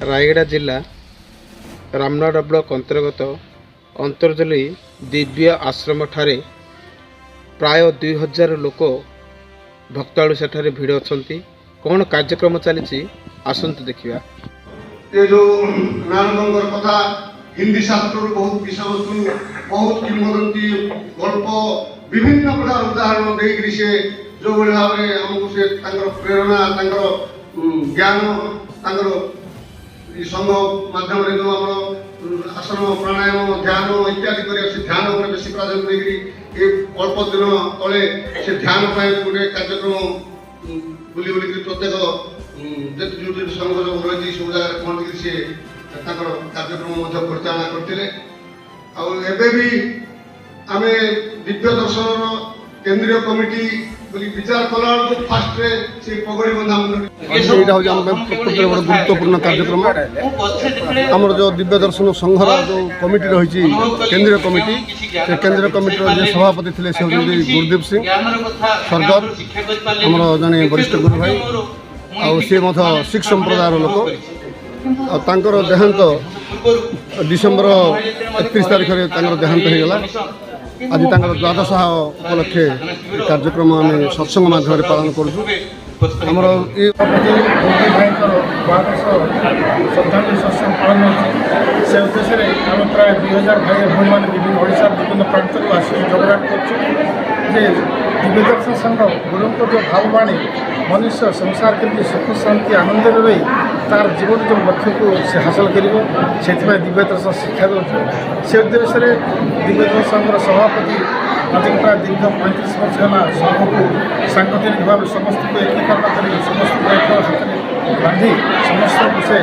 ରାୟଗଡ଼ା ଜିଲ୍ଲା ରାମନଗର ବ୍ଲକ ଅନ୍ତର୍ଗତ ଅନ୍ତର୍ଜଲି ଦିବ୍ୟ ଆଶ୍ରମଠାରେ ପ୍ରାୟ 2000 ଲୋକ ଭକ୍ତାଳୁ ସେଠାରେ ଭିଡ଼ ଅଛନ୍ତି। କ'ଣ କାର୍ଯ୍ୟକ୍ରମ ଚାଲିଛି ଆସନ୍ତୁ ଦେଖିବା। ये जो नारदंगर कथा हिंदी शास्त्र बहुत विषयवस्तु बहुत किंवदंती गल्प विभिन्न प्रकार उदाहरण देकर से जो भाव में आमको से प्रेरणा ज्ञान संघ माध्यम जो आम आसन प्राणायाम ध्यान इत्यादि कर ध्यान बेसी प्राधान्य देकर ये अल्प दिन तले से ध्यान गोटे कार्यक्रम बुली बुलिक प्रत्येक जो संघ जो रही सब जगह पहुँच सी कार्यक्रम परिचालना करते भी आम दिव्य दर्शन केंद्रीय कमिटी विचार कला फास्ट से पगड़ी बंधा प्रकृति बड़ा गुरुत्वपूर्ण कार्यक्रम आमर जो दिव्य दर्शन संघर जो कमिटी रही केंद्रीय कमिटी से केंद्रीय कमिटी जो सभापति थे से गुरुदेव सिंह सरदार आमर जड़े वरिष्ठ गुरु भाई सी सिख संप्रदायर लोक देहांत डिसेम्बर 31 तारीख में देहांत होगा। आज द्वादश उपलक्षे कार्यक्रम आम सत्संग माध्यम पालन करुँ। आमर ये भाई द्वादश श्रद्धांजलि सत्संग पालन से उद्देश्य आम प्राय 2000 भाई भूमि मैंने विभिन्न ओडिशा विभिन्न प्रांत को आस जोगदान कर दिव्य दर्शन संघ गुरु जो भाववाणी मनुष्य संसार के सुख शांति आनंद रही तार जीवन जो लक्ष्य को से हासिल कर दिव्य दर्शन शिक्षा दे से उद्देश्य दिव्य दर्शन संघर सभापति आज प्राय दीर्घ 35 वर्ष है संघ को सांगठनिक भाव समस्त को एकीकरण कर समस्त हाथ में बांधी समस्त से